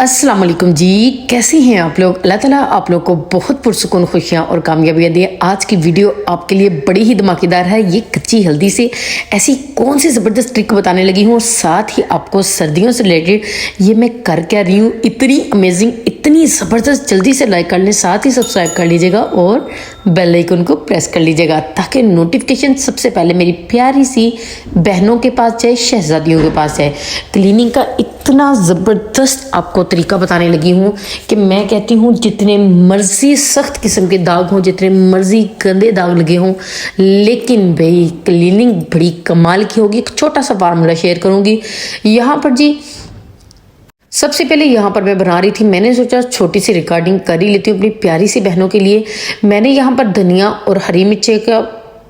अस्सलाम वालेकुम जी, कैसे हैं आप लोग। अल्लाह ताला आप लोग को बहुत पुरसुकून खुशियाँ और कामयाबियाँ दे। आज की वीडियो आपके लिए बड़ी ही धमाकेदार है। ये कच्ची हल्दी से ऐसी कौन सी ज़बरदस्त ट्रिक बताने लगी हूँ, साथ ही आपको सर्दियों से रिलेटेड ये मैं कर क्या रही हूँ, इतनी अमेजिंग, इतनी ज़बरदस्त। जल्दी से लाइक कर लें, साथ ही सब्सक्राइब कर लीजिएगा और बेल आइकन को प्रेस कर लीजिएगा ताकि नोटिफिकेशन सबसे पहले मेरी प्यारी सी बहनों के पास जाए, शहजादियों के पास जाए। क्लीनिंग का इतना ज़बरदस्त आपको तरीका बताने लगी हूँ कि मैं कहती हूँ जितने मर्जी सख्त किस्म के दाग हों, जितने मर्जी गंदे दाग लगे हों, लेकिन भाई क्लीनिंग बड़ी कमाल की होगी। एक छोटा सा फार्मूला शेयर करूँगी यहाँ पर जी। सबसे पहले यहाँ पर मैं बना रही थी, मैंने सोचा छोटी सी रिकॉर्डिंग कर ही लेती हूँ अपनी प्यारी सी बहनों के लिए। मैंने यहाँ पर धनिया और हरी मिर्ची का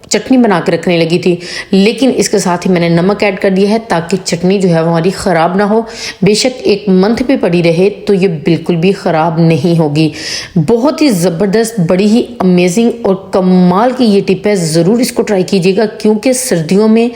चटनी बना के रखने लगी थी, लेकिन इसके साथ ही मैंने नमक ऐड कर दिया है ताकि चटनी जो है वो हमारी ख़राब ना हो। बेशक एक मंथ पे पड़ी रहे तो ये बिल्कुल भी ख़राब नहीं होगी। बहुत ही ज़बरदस्त, बड़ी ही अमेजिंग और कमाल की ये टिप है। ज़रूर इसको ट्राई कीजिएगा क्योंकि सर्दियों में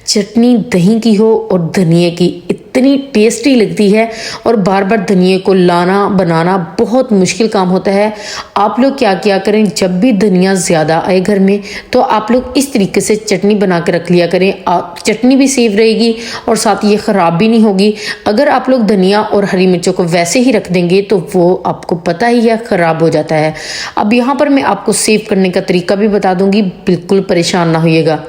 चटनी दही की हो और धनिए की इतनी टेस्टी लगती है और बार बार धनिए को लाना बनाना बहुत मुश्किल काम होता है। आप लोग क्या क्या करें, जब भी धनिया ज़्यादा आए घर में तो आप लोग इस तरीके से चटनी बना के रख लिया करें। चटनी भी सेफ रहेगी और साथ ये ख़राब भी नहीं होगी। अगर आप लोग धनिया और हरी मिर्चों को वैसे ही रख देंगे तो वो आपको पता ही है ख़राब हो जाता है। अब यहाँ पर मैं आपको सेव करने का तरीका भी बता दूँगी, बिल्कुल परेशान ना होइएगा।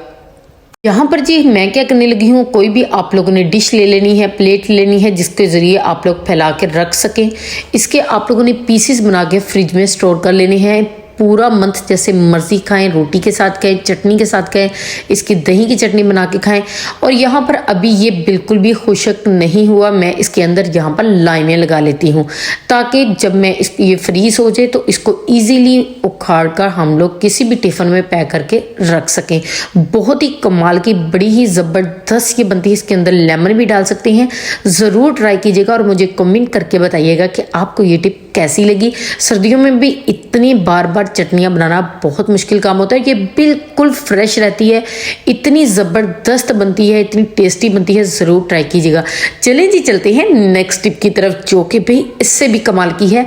यहाँ पर जी मैं क्या करने लगी हूँ, कोई भी आप लोगों ने डिश ले लेनी है, प्लेट लेनी है जिसके ज़रिए आप लोग फैला के रख सकें। इसके आप लोगों ने पीसेस बना के फ्रिज में स्टोर कर लेने हैं। पूरा मंथ जैसे मर्जी खाएं, रोटी के साथ खाएं, चटनी के साथ खाएं, इसकी दही की चटनी बना के खाएं। और यहाँ पर अभी ये बिल्कुल भी खुशक नहीं हुआ, मैं इसके अंदर यहाँ पर लाइमें लगा लेती हूँ ताकि जब मैं ये फ्रीज हो जाए तो इसको ईजीली उखाड़ कर हम लोग किसी भी टिफ़िन में पैक करके रख सकें। बहुत ही कमाल की, बड़ी ही ज़बरदस्त ये बनती है। इसके अंदर लेमन भी डाल सकते हैं। ज़रूर ट्राई कीजिएगा और मुझे कमेंट करके बताइएगा कि आपको ये टिप कैसी लगी। सर्दियों में भी इतनी बार बार चटनियाँ बनाना बहुत मुश्किल काम होता है। ये बिल्कुल फ्रेश रहती है, इतनी ज़बरदस्त बनती है, इतनी टेस्टी बनती है। ज़रूर ट्राई कीजिएगा। चलें जी, चलते हैं नेक्स्ट टिप की तरफ जो कि भाई इससे भी कमाल की है।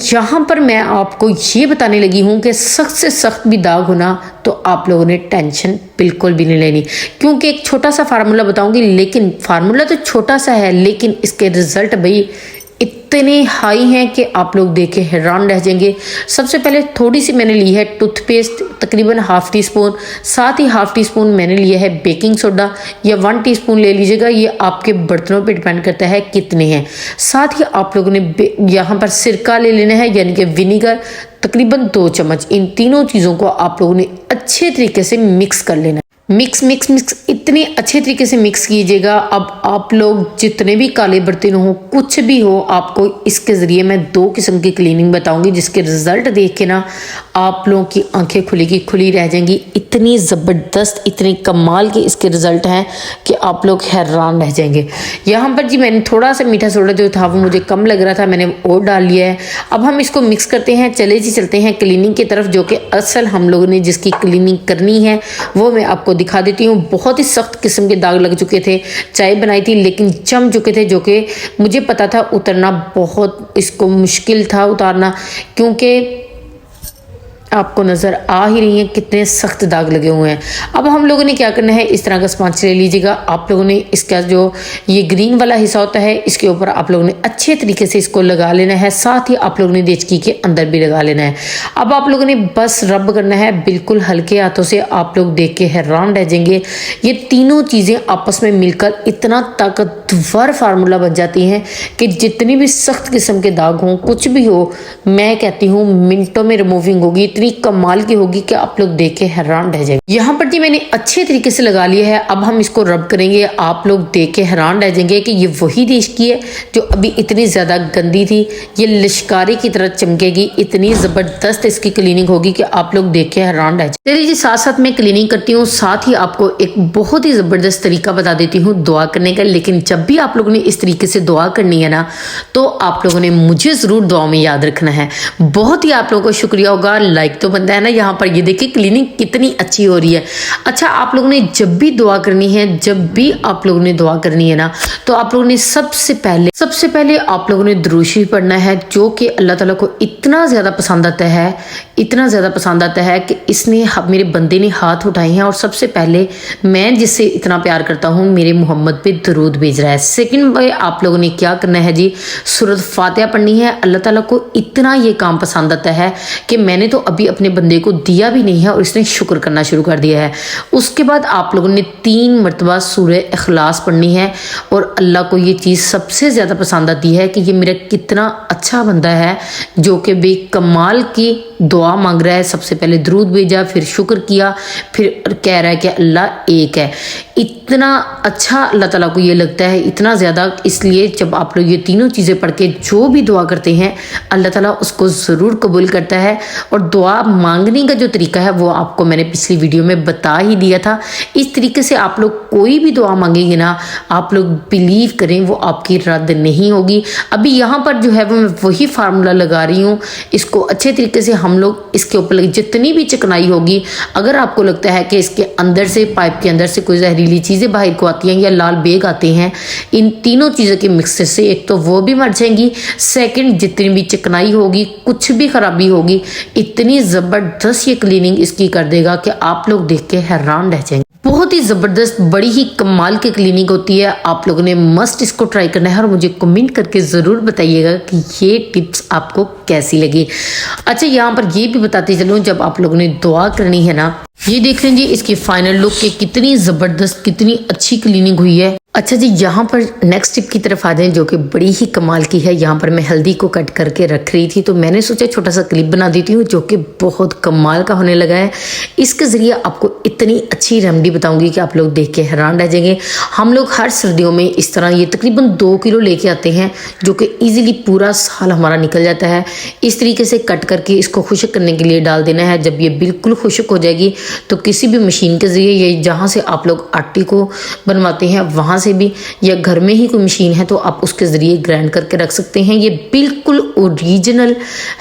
यहाँ पर मैं आपको ये बताने लगी हूँ कि सख्त से सख्त भी दाग होना तो आप लोगों ने टेंशन बिल्कुल भी नहीं लेनी, क्योंकि एक छोटा सा फार्मूला बताऊँगी। लेकिन फार्मूला तो छोटा सा है लेकिन इसके रिजल्ट भाई इतने हाई हैं कि आप लोग देख के हैरान रह जाएंगे। सबसे पहले थोड़ी सी मैंने ली है टूथपेस्ट, तकरीबन हाफ़ टी स्पून। साथ ही हाफ़ टी स्पून मैंने लिया है बेकिंग सोडा या 1 टीस्पून ले लीजिएगा, ये आपके बर्तनों पे डिपेंड करता है कितने हैं। साथ ही आप लोगों ने यहाँ पर सिरका ले लेना है, यानी कि विनीगर, तकरीबन 2 चम्मच। इन तीनों चीज़ों को आप लोगों ने अच्छे तरीके से मिक्स कर लेना है। मिक्स मिक्स मिक्स इतने अच्छे तरीके से मिक्स कीजिएगा। अब आप लोग जितने भी काले बर्तन हो, कुछ भी हो, आपको इसके ज़रिए मैं 2 किस्म की क्लीनिंग बताऊंगी जिसके रिज़ल्ट देख के ना आप लोगों की आंखें खुली रह जाएंगी। इतनी ज़बरदस्त, इतने कमाल के इसके रिज़ल्ट हैं कि आप लोग हैरान रह जाएंगे। यहाँ पर जी मैंने थोड़ा सा मीठा सोडा जो था वो मुझे कम लग रहा था, मैंने और डाल लिया है। अब हम इसको मिक्स करते हैं। चले जी, चलते हैं क्लीनिंग की तरफ, जो कि असल हम लोगों ने जिसकी क्लीनिंग करनी है वो मैं आपको दिखा देती हूँ। बहुत ही सख्त किस्म के दाग लग चुके थे, चाय बनाई थी लेकिन जम चुके थे, जो कि मुझे पता था उतरना बहुत इसको मुश्किल था उतारना, क्योंकि आपको नज़र आ ही रही है कितने सख्त दाग लगे हुए हैं। अब हम लोगों ने क्या करना है, इस तरह का स्पंज ले लीजिएगा। आप लोगों ने इसका जो ये ग्रीन वाला हिस्सा होता है इसके ऊपर आप लोगों ने अच्छे तरीके से इसको लगा लेना है। साथ ही आप लोगों ने देचकी के अंदर भी लगा लेना है। अब आप लोगों ने बस रब करना है बिल्कुल हल्के हाथों से। आप लोग देख के हैरान रह जाएंगे। ये तीनों चीज़ें आपस में मिलकर इतना ताकतवर फार्मूला बन जाती हैं कि जितनी भी सख्त किस्म के दाग हों, कुछ भी हो, मैं कहती हूँ मिनटों में रिमूविंग होगी। इतनी कमाल की होगी कि आप लोग देख के हैरान रह जाएंगे। यहाँ पर जी मैंने अच्छे तरीके से लगा लिया है। अब हम इसको रब करेंगे। आप लोग देख के हैरान रह जाएंगे कि ये वही देश की है जो अभी इतनी ज़्यादा गंदी थी, ये लिशकारी की तरह चमकेगी। इतनी ज़बरदस्त इसकी क्लीनिंग होगी कि आप लोग देख के हैरान रह जाएंगे। चलिए जी, साथ साथ मैं क्लीनिंग करती हूँ, साथ ही आपको एक बहुत ही ज़बरदस्त तरीका बता देती हूँ दुआ करने का। लेकिन जब भी आप लोगों ने इस तरीके से दुआ करनी है ना, तो आप लोगों ने मुझे ज़रूर दुआ में याद रखना है। बहुत ही आप लोगों को शुक्रिया होगा। लाइक लाइक तो बनता है ना। यहाँ पर ये देखिए क्लीनिंग कितनी अच्छी हो रही है। अच्छा, आप लोगों ने जब भी दुआ करनी है, जब भी आप लोगों ने दुआ करनी है ना, तो आप लोगों ने सबसे पहले आप लोगों ने दुरूद शरीफ पढ़ना है, जो कि अल्लाह ताला को इतना ज़्यादा पसंद आता है, इतना ज़्यादा पसंद आता है कि इसने मेरे बंदे ने हाथ उठाए हैं और सबसे पहले मैं जिससे इतना प्यार करता हूँ मेरे मोहम्मद पे दरूद भेज रहा है। सेकंड पे आप लोगों ने क्या करना है जी, सूरत फातिहा पढ़नी है। अल्लाह ताला को इतना ये काम पसंद आता है कि मैंने तो अभी अपने बंदे को दिया भी नहीं है और इसने शुक्र करना शुरू कर दिया है। उसके बाद आप लोगों ने 3 मरतबा सूरह इखलास पढ़नी है और अल्लाह को ये चीज़ सबसे ज़्यादा पसंद आती है कि ये मेरा कितना अच्छा बंदा है जो कि बेकमाल की दुआ मांग रहा है। सबसे पहले दरूद भेजा, फिर शुक्र किया, फिर कह रहा है कि अल्लाह एक है। इतना अच्छा अल्लाह ताला को ये लगता है, इतना ज़्यादा। इसलिए जब आप लोग ये तीनों चीज़ें पढ़ के जो भी दुआ करते हैं अल्लाह ताला उसको ज़रूर कबूल करता है। और दुआ मांगने का जो तरीका है वो आपको मैंने पिछली वीडियो में बता ही दिया था। इस तरीके से आप लोग कोई भी दुआ मांगेंगे ना, आप लोग बिलीव करें वो आपकी रद्द नहीं होगी। अभी यहाँ पर जो है वो मैं वही फार्मूला लगा रही हूँ। इसको अच्छे तरीके से हम लोग इसके ऊपर जितनी भी चिकनाई होगी, अगर आपको लगता है कि इसके अंदर से, पाइप के अंदर से कोई जहरीली चीज़ें बाहर को आती हैं या लाल बेग आते हैं, इन तीनों चीज़ों के मिक्सचर से एक तो वो भी मर जाएंगी, सेकंड जितनी भी चिकनाई होगी, कुछ भी खराबी होगी, इतनी ज़बरदस्त ये क्लीनिंग इसकी कर देगा कि आप लोग देख के हैरान रह जाएंगे। बहुत ही ज़बरदस्त, बड़ी ही कमाल की क्लीनिक होती है। आप लोगों ने मस्ट इसको ट्राई करना है और मुझे कमेंट करके ज़रूर बताइएगा कि ये टिप्स आपको कैसी लगी। अच्छा, यहाँ पर ये भी बताते चलूँ, जब आप लोगों ने दुआ करनी है ना, ये देख लीजिए इसकी फाइनल लुक के कितनी ज़बरदस्त, कितनी अच्छी क्लीनिंग हुई है। अच्छा जी, यहाँ पर नेक्स्ट टिप की तरफ आ जाएं जो कि बड़ी ही कमाल की है। यहाँ पर मैं हल्दी को कट करके रख रही थी तो मैंने सोचा छोटा सा क्लिप बना देती हूँ जो कि बहुत कमाल का होने लगा है। इसके ज़रिए आपको इतनी अच्छी रेमेडी बताऊंगी कि आप लोग देख के हैरान रह जाएंगे। हम लोग हर सर्दियों में इस तरह ये तकरीबन 2 किलो लेके आते हैं जो कि ईजिली पूरा साल हमारा निकल जाता है। इस तरीके से कट करके इसको खुश्क करने के लिए डाल देना है। जब ये बिल्कुल खुश्क हो जाएगी तो किसी भी मशीन के ज़रिए, ये जहाँ से आप लोग आटे को बनवाते हैं वहाँ से भी, या घर में ही कोई मशीन है तो आप उसके ज़रिए ग्राइंड करके रख सकते हैं। ये बिल्कुल ओरिजिनल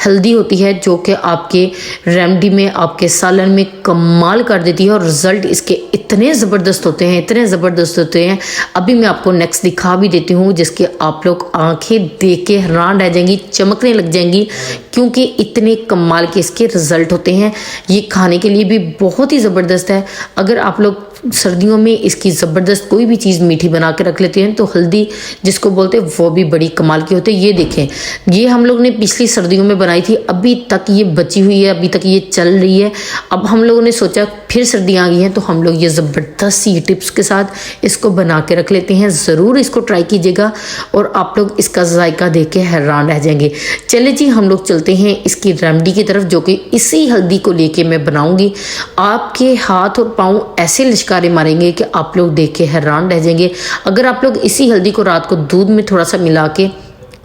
हल्दी होती है जो कि आपके रेमेडी में, आपके सालन में कमाल कर देती है और रिज़ल्ट इसके इतने ज़बरदस्त होते हैं, इतने ज़बरदस्त होते हैं। अभी मैं आपको नेक्स्ट दिखा भी देती हूँ जिसके आप लोग आंखें देख के हैरान रह जाएंगी, चमकने लग जाएंगी, क्योंकि इतने कमाल के इसके रिज़ल्ट होते हैं। ये खाने के लिए भी बहुत ही ज़बरदस्त है। अगर आप लोग सर्दियों में इसकी ज़बरदस्त कोई भी चीज़ मीठी बना के रख लेते हैं तो हल्दी जिसको बोलते हैं वो भी बड़ी कमाल की होती है। ये देखें, ये हम लोग ने पिछली सर्दियों में बनाई थी, अभी तक ये बची हुई है, अभी तक ये चल रही है। अब हम लोगों ने सोचा फिर सर्दियाँ आ गई हैं तो हम लोग ये ज़बरदस्त सी टिप्स के साथ इसको बना के रख लेते हैं। ज़रूर इसको ट्राई कीजिएगा और आप लोग इसका जायका देख के हैरान रह जाएंगे। चले जी, हम लोग चलते हैं इसकी रेमेडी की तरफ जो कि इसी हल्दी को लेके मैं बनाऊंगी। आपके हाथ और पाँव ऐसे लिशकारे मारेंगे कि आप लोग देख के हैरान रह जाएंगे। अगर आप लोग इसी हल्दी को रात को दूध में थोड़ा सा मिला के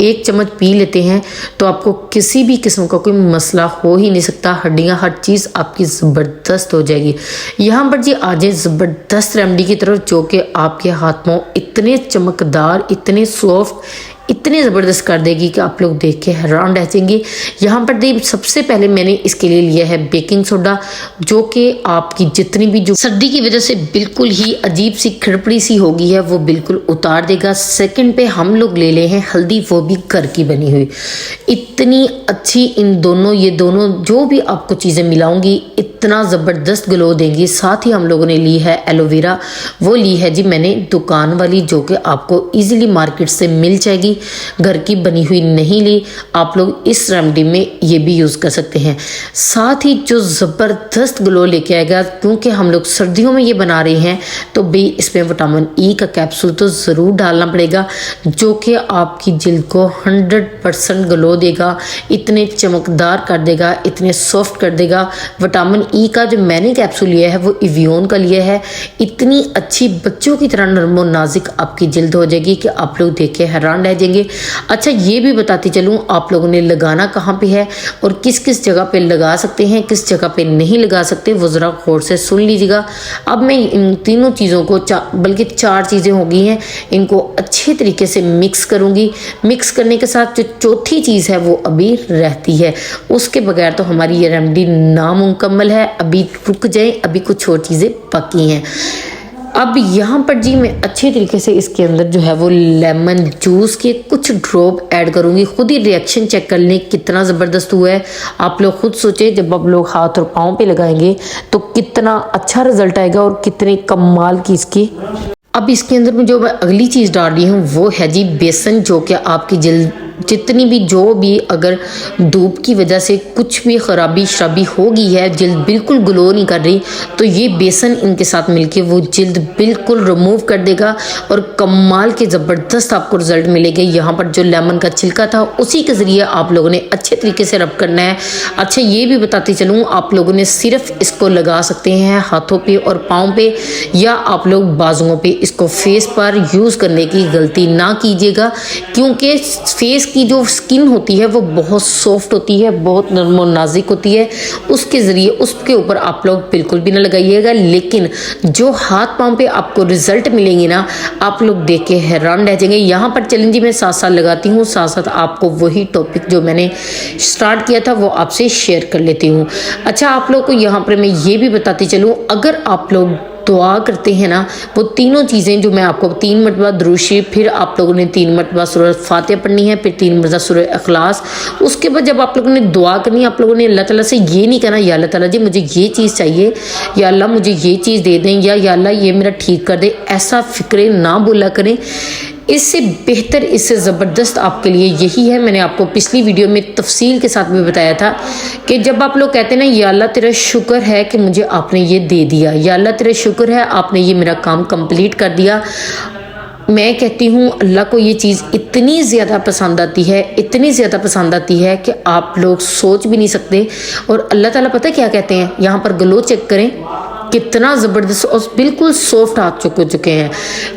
1 चम्मच पी लेते हैं तो आपको किसी भी किस्म का कोई मसला हो ही नहीं सकता। हड्डियां, हर चीज़ आपकी ज़बरदस्त हो जाएगी। यहाँ पर जी आ जाए ज़बरदस्त रेमेडी की तरफ जो कि आपके हाथ पाँव इतने चमकदार, इतने सॉफ्ट, इतने ज़बरदस्त कर देगी कि आप लोग देख के हैरान रह जाएंगे। यहाँ पर देखिए सबसे पहले मैंने इसके लिए लिया है बेकिंग सोडा जो कि आपकी जितनी भी जो सर्दी की वजह से बिल्कुल ही अजीब सी खिड़पड़ी सी होगी है वो बिल्कुल उतार देगा। सेकंड पे हम लोग ले ले हैं हल्दी, वो भी घर की बनी हुई, इतनी अच्छी। इन दोनों, ये दोनों जो भी आपको चीज़ें मिलाऊंगी इतना ज़बरदस्त ग्लो देंगी। साथ ही हम लोगों ने ली है एलोवेरा, वो ली है जी मैंने दुकान वाली जो कि आपको ईजिली मार्केट से मिल जाएगी, घर की बनी हुई नहीं ली। आप लोग इस रेमेडी में ये भी यूज़ कर सकते हैं। साथ ही जो ज़बरदस्त ग्लो लेके आएगा, क्योंकि हम लोग सर्दियों में ये बना रहे हैं तो भी इसमें विटामिन ई का कैप्सूल तो ज़रूर डालना पड़ेगा जो कि आपकी जिल्द को 100% ग्लो देगा, इतने चमकदार कर देगा, इतने सॉफ्ट कर देगा। विटामिन ई का जो मैंने कैप्सूल लिया है वो इवियोन का लिया है। इतनी अच्छी बच्चों की तरह नरमो नाजिक आपकी जिल्द हो जाएगी कि आप लोग देख के हैरान रह लीजिएंगे। अच्छा ये भी बताती चलूँ आप लोगों ने लगाना कहाँ पे है और किस किस जगह पे लगा सकते हैं, किस जगह पे नहीं लगा सकते, वो ज़रा गौर से सुन लीजिएगा। अब मैं इन तीनों चीज़ों को बल्कि 4 चीज़ें हो गई हैं, इनको अच्छे तरीके से मिक्स करूँगी। मिक्स करने के साथ जो चौथी चीज़ है वो अभी रहती है, उसके बगैर तो हमारी ये रेमेडी नामुकम्मल है। अभी रुक जाए, अभी कुछ और चीज़ें बाकी हैं। अब यहाँ पर जी मैं अच्छे तरीके से इसके अंदर जो है वो लेमन जूस के कुछ ड्रॉप ऐड करूँगी। खुद ही रिएक्शन चेक कर लें कितना ज़बरदस्त हुआ है। आप लोग खुद सोचें, जब आप लोग हाथ और पाँव पे लगाएंगे तो कितना अच्छा रिजल्ट आएगा और कितने कमाल की इसकी। अब इसके अंदर में जो मैं अगली चीज़ डाल रही हूँ वो है जी बेसन, जो कि आपकी जल्द जितनी भी जो भी अगर धूप की वजह से कुछ भी खराबी शराबी हो गई है, जल्द बिल्कुल ग्लो नहीं कर रही, तो ये बेसन इनके साथ मिलके वो जल्द बिल्कुल रिमूव कर देगा और कमाल के ज़बरदस्त आपको रिजल्ट मिलेंगे। यहाँ पर जो लेमन का छिलका था उसी के ज़रिए आप लोगों ने अच्छे तरीके से रब करना है। अच्छा ये भी बताती चलूँ, आप लोगों ने सिर्फ इसको लगा सकते हैं हाथों पे और पाँव पे, या आप लोग बाजुओं पे। इसको फेस पर यूज़ करने की गलती ना कीजिएगा, क्योंकि फेस की जो स्किन होती है वो बहुत सॉफ्ट होती है, बहुत नरम और नाजुक होती है। उसके ज़रिए उसके ऊपर आप लोग बिल्कुल भी ना लगाइएगा। लेकिन जो हाथ पाँव पे आपको रिजल्ट मिलेंगे ना, आप लोग देख के हैरान रह जाएंगे। यहाँ पर चैलेंज मैं साथ साथ लगाती हूँ, साथ साथ आपको वही टॉपिक जो मैंने स्टार्ट किया था वो आपसे शेयर कर लेती हूँ। अच्छा आप लोग को यहाँ पर मैं ये भी बताती चलूँ, अगर आप लोग दुआ करते हैं ना, वो तीनों चीज़ें जो मैं आपको 3 मरतबा दुरूद शरीफ, फिर आप लोगों ने 3 मरतबा सूरह फातिहा पढ़नी है, फिर 3 मरतबा सूरह इखलास। उसके बाद जब आप लोगों ने दुआ करनी है, आप लोगों ने अल्लाह ताला से ये नहीं कहना या अल्लाह ताला जी मुझे ये चीज़ चाहिए, या अल्लाह मुझे ये चीज़ दे दें, या अल्लाह ये मेरा ठीक कर दे, ऐसा फ़िक्र ना बोला करें। इससे बेहतर, इससे ज़बरदस्त आपके लिए यही है। मैंने आपको पिछली वीडियो में तफसील के साथ भी बताया था कि जब आप लोग कहते हैं ना या अल्लाह तेरा शुक्र है कि मुझे आपने ये दे दिया, या अल्लाह तेरा शुक्र है आपने ये मेरा काम कंप्लीट कर दिया, मैं कहती हूँ अल्लाह को ये चीज़ इतनी ज़्यादा पसंद आती है, इतनी ज़्यादा पसंद आती है कि आप लोग सोच भी नहीं सकते। और अल्लाह ताला पता क्या कहते हैं, यहाँ पर ग्लो चेक करें कितना ज़बरदस्त और बिल्कुल सॉफ्ट हाथ हो चुके हैं।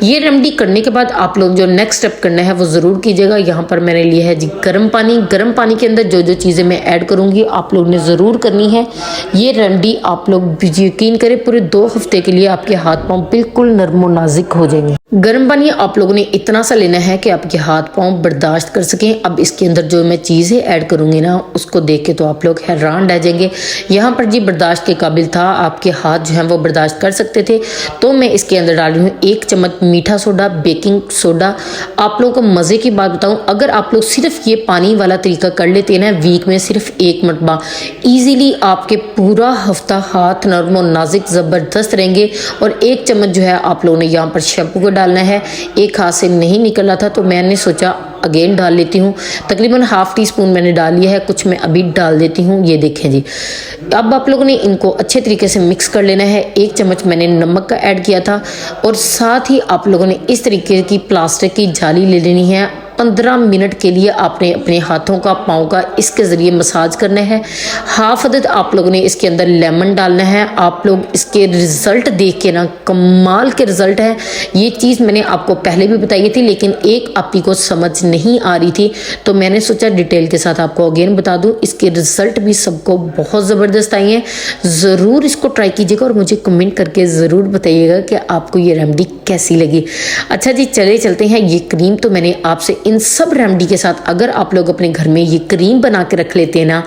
ये रेमेडी करने के बाद आप लोग जो नेक्स्ट स्टेप करना है वो ज़रूर कीजिएगा। यहाँ पर मैंने लिया है जी गर्म पानी। गर्म पानी के अंदर जो जो चीज़ें मैं ऐड करूँगी आप लोग ने ज़रूर करनी है। ये रेमेडी आप लोग यकीन करें पूरे 2 हफ्ते के लिए आपके हाथ पाँव बिल्कुल नरम नाजुक हो जाएंगे। गर्म पानी आप लोगों ने इतना सा लेना है कि आपके हाथ पाँव बर्दाश्त कर सकें। अब इसके अंदर जो मैं चीज़ें ऐड करूँगी ना, उसको देख के तो आप लोग हैरान रह जाएंगे। यहाँ पर जी बर्दाश्त के काबिल था, आपके हाथ जो हैं वो बर्दाश्त कर सकते थे। तो मैं इसके अंदर डाल रही हूँ 1 चम्मच मीठा सोडा, बेकिंग सोडा। आप लोगों को मज़े की बात बताऊँ, अगर आप लोग सिर्फ ये पानी वाला तरीका कर लेते हैं ना वीक में सिर्फ 1 मरतबा, ईजीली आपके पूरा हफ्ता हाथ नरम और नाजुक ज़बरदस्त रहेंगे। और 1 चम्मच जो है आप लोगों ने यहाँ पर शैम्पू को डालना है। एक हाथ से नहीं निकल रहा था तो मैंने सोचा अगेन डाल लेती हूँ। तकरीबन ½ टीस्पून मैंने डाल लिया है, कुछ मैं अभी डाल देती हूँ। ये देखें जी, अब आप लोगों ने इनको अच्छे तरीके से मिक्स कर लेना है। 1 चम्मच मैंने नमक का ऐड किया था और साथ ही आप लोगों ने इस तरीके की प्लास्टिक की जाली ले लेनी है। 15 मिनट के लिए आपने अपने हाथों का पाँव का इसके ज़रिए मसाज करना है। हाफ अदद आप लोगों ने इसके अंदर लेमन डालना है। आप लोग इसके रिज़ल्ट देख के ना कमाल के रिज़ल्ट है। ये चीज़ मैंने आपको पहले भी बताई थी, लेकिन एक आपी को समझ नहीं आ रही थी, तो मैंने सोचा डिटेल के साथ आपको अगेन बता दूँ। इसके रिज़ल्ट भी सबको बहुत ज़बरदस्त आई हैं। ज़रूर इसको ट्राई कीजिएगा और मुझे कमेंट करके ज़रूर बताइएगा कि आपको ये रेमेडी कैसी लगी। अच्छा जी, चले चलते हैं। ये क्रीम तो मैंने आपसे इन सब रेमेडी के साथ अगर आप लोग अपने घर में ये क्रीम बना के रख लेते हैं ना,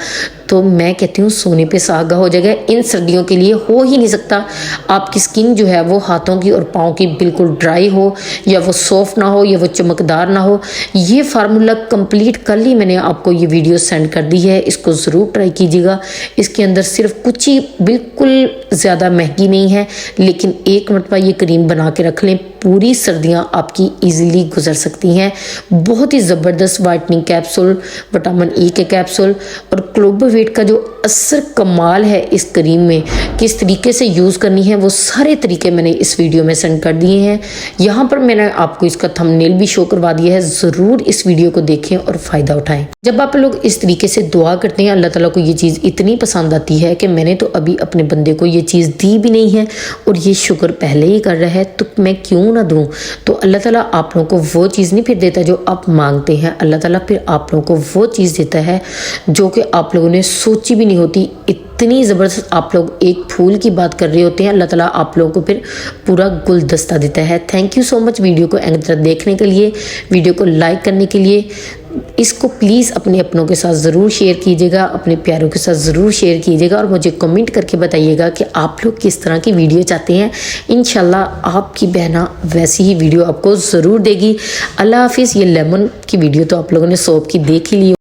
तो मैं कहती हूँ सोने पे सुहागा हो जाएगा। इन सर्दियों के लिए हो ही नहीं सकता। आपकी स्किन जो है वो हाथों की और पाँव की बिल्कुल ड्राई हो, या वो सॉफ्ट ना हो, या वो चमकदार ना हो। ये फार्मूला कंप्लीट कल ही मैंने आपको ये वीडियो सेंड कर दी है, इसको ज़रूर ट्राई कीजिएगा। इसके अंदर सिर्फ कुछ ही, बिल्कुल ज़्यादा महंगी नहीं है, लेकिन 1 मरतबा ये क्रीम बना के रख लें, पूरी सर्दियाँ आपकी ईजिली गुजर सकती हैं। बहुत ही ज़बरदस्त वाइटनिंग कैप्सूल, विटामिन ई के कैप्सूल और क्लोबोवेट का जो असर कमाल है इस क्रीम में, किस तरीके से यूज़ करनी है वो सारे तरीके मैंने इस वीडियो में सेंड कर दिए हैं। यहाँ पर मैंने आपको इसका थंबनेल भी शो करवा दिया है, ज़रूर इस वीडियो को देखें और फ़ायदा उठाएं। जब आप लोग इस तरीके से दुआ करते हैं, अल्लाह ताला को ये चीज़ इतनी पसंद आती है कि मैंने तो अभी अपने बंदे को ये चीज़ दी भी नहीं है और ये शुक्र पहले ही कर रहा है, तो मैं क्यों ना दूँ। तो अल्लाह ताला आप लोगों को वो चीज़ नहीं फिर देता जो आप मांगते हैं, अल्लाह ताला फिर आप लोगों को वो चीज़ देता है जो कि आप लोगों ने सोची भी नहीं होती। इतनी ज़बरदस्त आप लोग एक फूल की बात कर रहे होते हैं, अल्लाह ताला आप लोगों को फिर पूरा गुलदस्ता देता है। Thank you so much video को एंड तक देखने के लिए, वीडियो को लाइक करने के लिए। इसको प्लीज़ अपने अपनों के साथ ज़रूर शेयर कीजिएगा, अपने प्यारों के साथ ज़रूर शेयर कीजिएगा और मुझे कमेंट करके बताइएगा कि आप लोग किस तरह की वीडियो चाहते हैं। इंशाल्लाह आपकी बहना वैसी ही वीडियो आपको ज़रूर देगी। अल्लाह हाफिज़। ये लेमन की वीडियो तो आप लोगों ने सोप की देख ही ली।